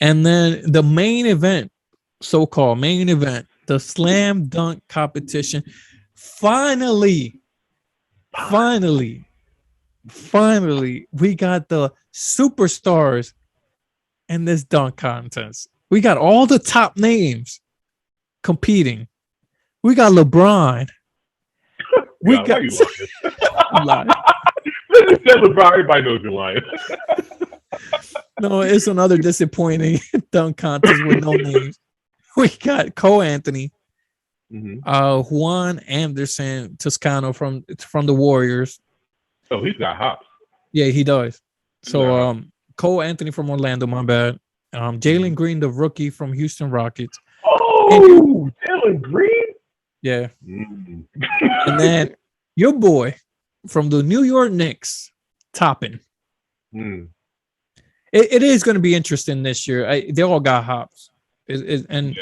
And then the main event, so-called main event, the slam dunk competition. Finally, finally, finally, we got the superstars in this dunk contest. We got all the top names competing. We got LeBron. We God, why got are you lying? lying. Said LeBron, everybody knows you're lying. No, it's another disappointing dunk contest with no names. We got Cole Anthony, Juan Anderson Toscano from the Warriors. Oh, he's got hops. Yeah, he does. So Cole Anthony from Orlando, my bad. Jalen Green, the rookie from Houston Rockets. Oh, Jalen Green? Yeah. And then your boy from the New York Knicks, Toppin. It is going to be interesting this year. They all got hops. And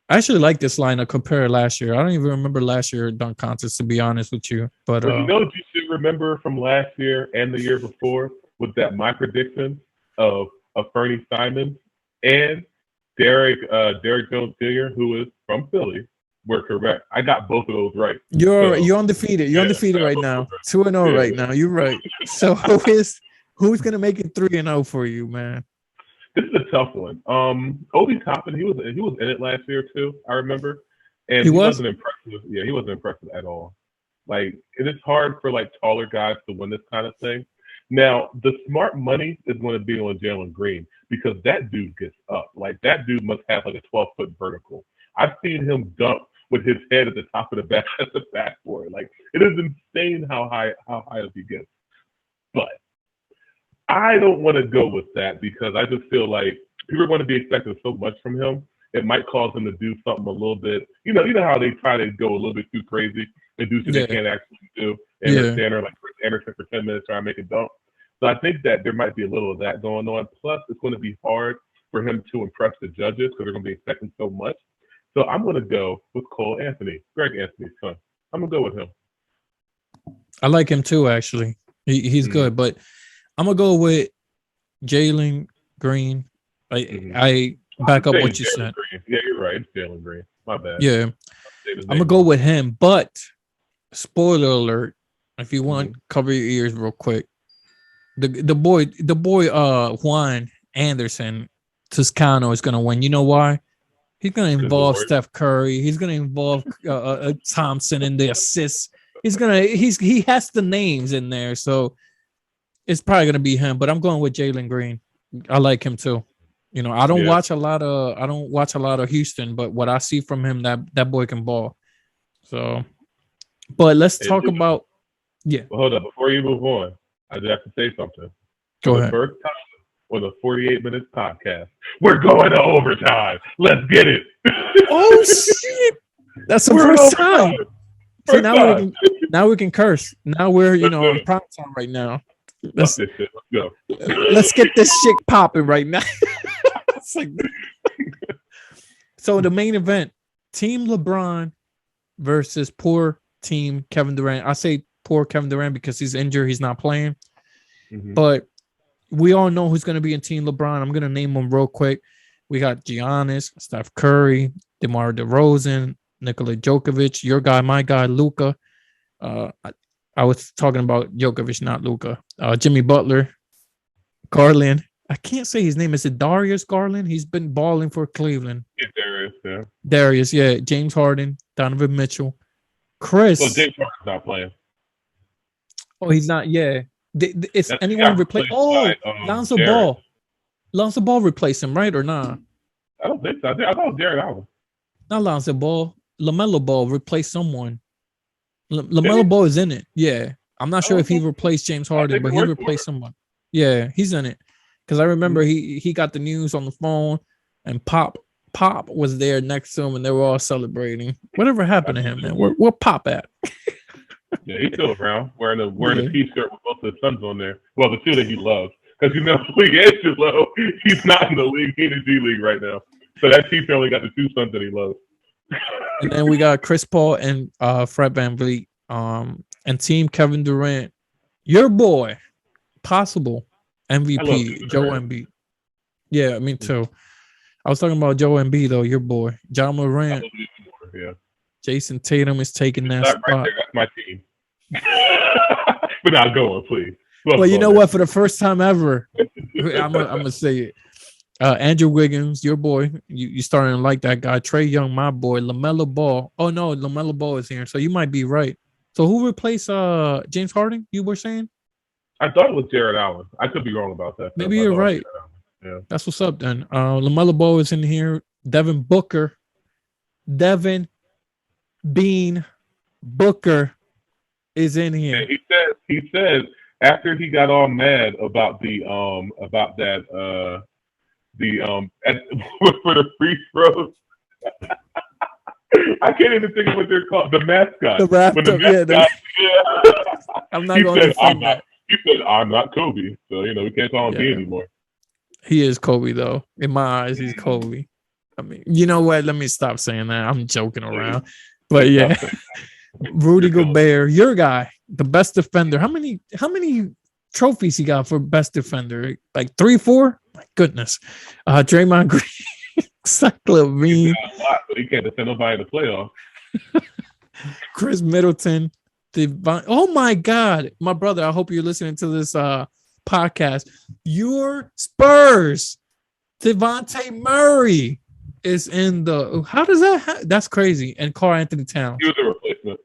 I actually like this lineup compared to last year. I don't even remember last year dunk contest, to be honest with you. But you know what you should remember from last year and the year before was that my prediction of Fernie Simon and Derek Jones Jr., who is from Philly, were correct. I got both of those right. You're undefeated. You're undefeated right now. 2-0 right now. You're right. So who's gonna make it 3-0 for you, man? This is a tough one. Obi Toppin, he was in it last year too. I remember, and he wasn't impressive. Yeah, he wasn't impressive at all. Like, it is hard for like taller guys to win this kind of thing. Now, the smart money is going to be on Jalen Green because that dude gets up. Like, that dude must have like a 12-foot vertical. I've seen him dunk with his head at the top of the back at the backboard. Like, it is insane how high up he gets. But I don't want to go with that because I just feel like people are going to be expecting so much from him. It might cause him to do something a little bit. You know how they try to go a little bit too crazy and do something they can't actually do. And they're standing there like Chris Anderson for 10 minutes trying to make a dunk. So I think that there might be a little of that going on. Plus, it's going to be hard for him to impress the judges because they're going to be expecting so much. So I'm going to go with Cole Anthony, Greg Anthony's son. I'm going to go with him. I like him too, actually. He's good, but I'm going to go with Jalen Green. I back up what you said. Green. Yeah, you're right. It's Jalen Green. My bad. Yeah. I'm going to go with him, but spoiler alert, if you want, cover your ears real quick. The boy Juan Anderson Toscano is going to win. You know why? He's going to involve Steph Curry. He's going to involve Thompson in the assists. He has the names in there, so it's probably going to be him. But I'm going with Jalen Green. I like him too. You know, I don't watch a lot of Houston, but what I see from him, that boy can ball. So, but let's talk about Well, hold up, before you move on, I just have to say something. Go ahead. The first time on the 48 Minutes podcast, we're going to overtime. Let's get it. Oh shit! That's the first time. So now we can curse. Now we're on prime time right now. Let's go. Let's get this shit popping right now. So the main event, Team LeBron versus poor Team Kevin Durant. I say poor Kevin Durant because he's injured. He's not playing. But we all know who's going to be in Team LeBron. I'm going to name them real quick. We got Giannis, Steph Curry, DeMar DeRozan, Nikola Jokic, your guy, my guy, Luka. I was talking about Jokic, not Luka. Jimmy Butler, Garland. I can't say his name. Is it Darius Garland? He's been balling for Cleveland. Yeah, Darius, yeah. James Harden, Donovan Mitchell, Chris. Well, James Harden's not playing. Oh, he's not. Yeah. Is anyone replace? Oh, Lonzo Ball. Lonzo Ball replaced him, right or not? I don't think so. I thought it was Jared Allen. Not Lonzo Ball. LaMelo Ball replaced someone. LaMelo Ball is in it. Yeah. I'm not sure if he replaced James Harden, but he replaced someone. Yeah, he's in it. Because I remember he got the news on the phone and Pop was there next to him and they were all celebrating. Whatever happened to him, man? Where Pop at? Yeah, he's still around, wearing Yeah. a T-shirt with both his sons on there. Well, the two that he loves, because the league is too low. He's not in the league. He's in the G League right now. So that T-shirt only got the two sons that he loves. And then we got Chris Paul and Fred VanVleet. And team Kevin Durant. Your boy, possible I love MVP, Kevin Joe Durant. Embiid. Yeah, me too. I was talking about Joe Embiid though, your boy. John I Morant, love him more. Yeah, Jason Tatum is taking that that right spot. there. That's my team. But now go on, please. Well, you know what? For the first time ever, I'm gonna say it. Andrew Wiggins, your boy, you starting to like that guy. Trae Young, my boy. LaMelo Ball. Oh no, LaMelo Ball is here, so you might be right. So who replaced James Harden? You were saying? I thought it was Jared Allen. I could be wrong about that. Maybe you're right. Yeah. That's what's up then. LaMelo Ball is in here. Devin Bean Booker is in here. And he said after he got all mad about for the free throws. I can't even think of what they're called. The mascot. The Raptor, yeah. I'm not going to defend that. He said, "I'm not Kobe," so we can't call him B anymore. He is Kobe, though. In my eyes, he's Kobe. I mean, you know what? Let me stop saying that. I'm joking around, but yeah. Rudy Gobert, your guy, the best defender. How many trophies he got for best defender? Like 3, 4? My goodness. Draymond Green, Zach LaVine. He can't defend nobody in the playoffs. Chris Middleton. Oh my God, my brother! I hope you're listening to this podcast. Your Spurs, Devontae Murray is in the. How does that? That's crazy. And Karl Anthony Towns. He was a replacement.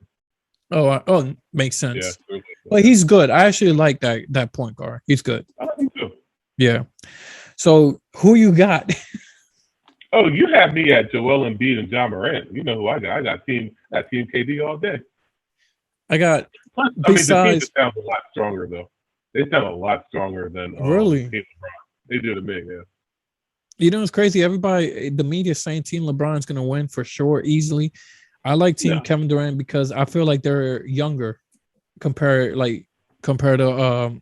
Oh, makes sense. Yeah, but he's good. I actually like that point guard. He's good. I think so. Yeah. So who you got? Oh, you have me at Joel Embiid and John Morant. You know who I got? I got team KD all day. I got. The team sounds a lot stronger though. They sound a lot stronger than really. Team LeBron. They do to me, yeah. You know, it's crazy. Everybody, the media is saying Team LeBron's going to win for sure, easily. I like Team Kevin Durant because I feel like they're younger compared to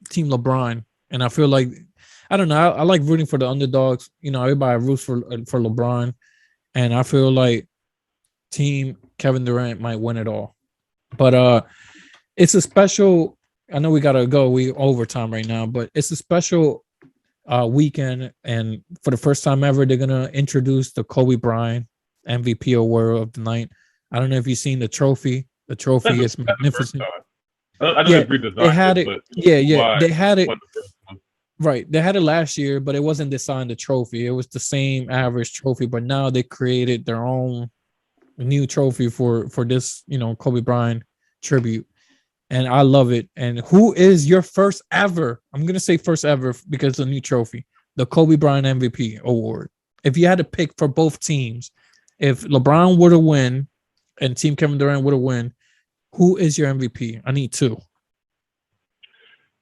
Team LeBron, and I feel like I don't know. I like rooting for the underdogs. Everybody roots for LeBron, and I feel like Team Kevin Durant might win it all. But it's a special. I know we gotta go. We overtime right now, but it's a special weekend, and for the first time ever, they're gonna introduce the Kobe Bryant MVP award of the night. I don't know if you've seen the trophy. The trophy is magnificent. I don't agree with they had it. They had it. Right. They had it last year, but it wasn't designed the trophy. It was the same average trophy, but now they created their own new trophy for this, Kobe Bryant tribute. And I love it. And who is your first ever? I'm gonna say first ever because it's a new trophy, the Kobe Bryant MVP award. If you had to pick for both teams, if LeBron were to win and Team Kevin Durant were to win, who is your MVP? I need 2.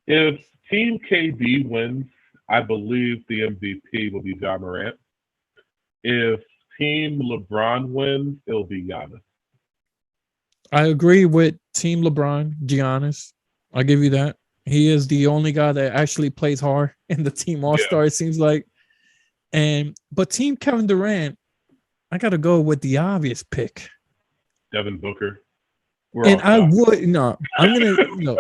If Team KD wins, I believe the MVP will be John Morant. If Team LeBron wins, it'll be Giannis. I agree with Team LeBron, Giannis. I'll give you that. He is the only guy that actually plays hard in the Team All-Star, it seems like. But Team Kevin Durant, I got to go with the obvious pick. Devin Booker. I'm going to,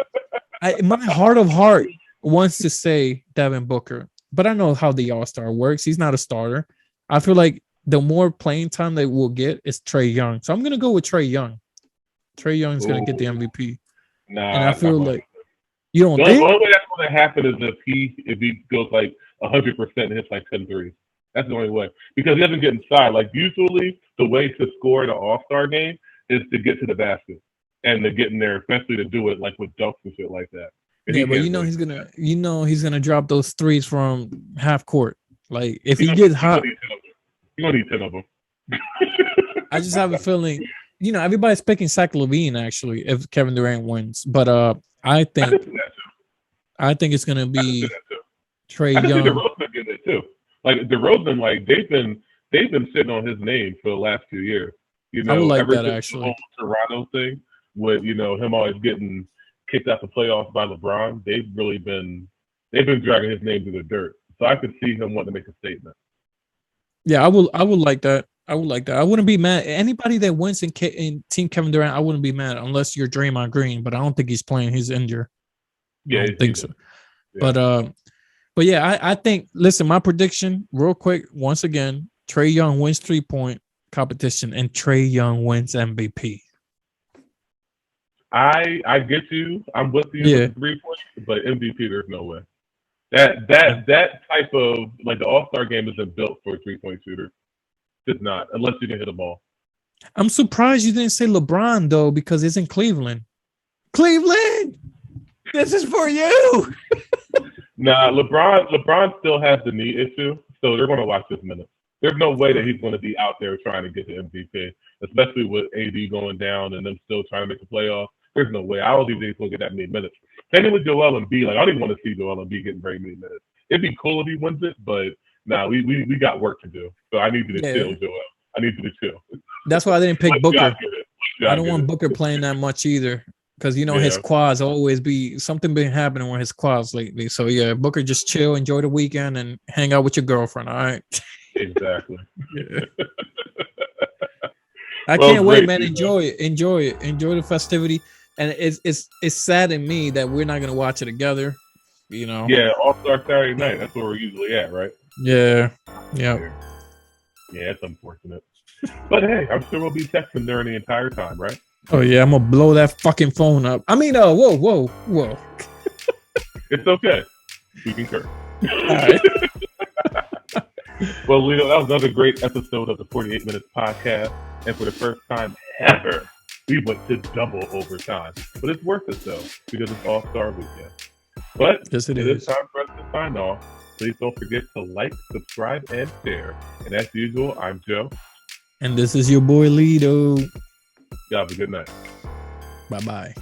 my heart of heart wants to say Devin Booker, but I know how the All-Star works. He's not a starter. I feel like the more playing time they will get is Trae Young. So I'm going to go with Trae Young. Trae Young is going to get the MVP. And I feel like you don't think? The only way that's going to happen is if he goes like 100% and hits like 10 threes. That's the only way. Because he doesn't get inside. Like usually the way to score the All-Star game is to get to the basket and to get in there, especially to do it like with dunks and shit like that. And but he's gonna drop those threes from half court. Like if he gets hot, you're gonna need 10 of them. I just have a feeling. Everybody's picking Zach LaVine actually if Kevin Durant wins, but I think it's gonna be Trae Young. DeRozan getting it too. Like DeRozan, like they've been sitting on his name for the last few years. I would like that actually. The whole Toronto thing. with him always getting kicked out the playoffs by LeBron, they've been dragging his name through the dirt. So I could see him wanting to make a statement. Yeah, I would like that. I would like that. I wouldn't be mad. Anybody that wins in Team Kevin Durant, I wouldn't be mad unless you're Draymond Green, but I don't think he's playing. He's injured. Yeah, I don't think so. Yeah. But yeah, I think. Listen, my prediction, real quick, once again, Trae Young wins 3-point competition, and Trae Young wins MVP. I get you. I'm with you with the 3-point, but MVP, there's no way. That type of the All-Star game isn't built for a 3-point shooter. It's not, unless you can hit a ball. I'm surprised you didn't say LeBron though, because it's in Cleveland. Cleveland, this is for you. Nah, LeBron still has the knee issue, so they're going to watch his minutes. There's no way that he's going to be out there trying to get the MVP, especially with AD going down and them still trying to make the playoffs. There's no way. I don't think he's going to get that many minutes. Same with Joel Embiid. I don't even want to see Joel Embiid getting very many minutes. It'd be cool if he wins it, but we got work to do. So I need you to chill, Joel. I need you to chill. That's why I didn't pick Booker. I don't want Booker playing that much either, because his quads always be something been happening with his quads lately. So yeah, Booker, just chill, enjoy the weekend, and hang out with your girlfriend. All right. Exactly. I can't wait, man. Enjoy it. Enjoy the festivity. And it's sad in me that we're not gonna watch it together. Yeah, All-Star Saturday night. That's where we're usually at, right? Yeah. Yeah, it's unfortunate. But hey, I'm sure we'll be texting during the entire time, right? Oh yeah, I'm gonna blow that fucking phone up. I mean, whoa. It's okay. We concur. All right. Well, Lito, that was another great episode of the 48 Minutes Podcast. And for the first time ever, we went to double overtime. But it's worth it, though, because it's All-Star Weekend. But yes, it is time for us to sign off. Please don't forget to like, subscribe, and share. And as usual, I'm Joe. And this is your boy, Lito. Y'all have a good night. Bye-bye.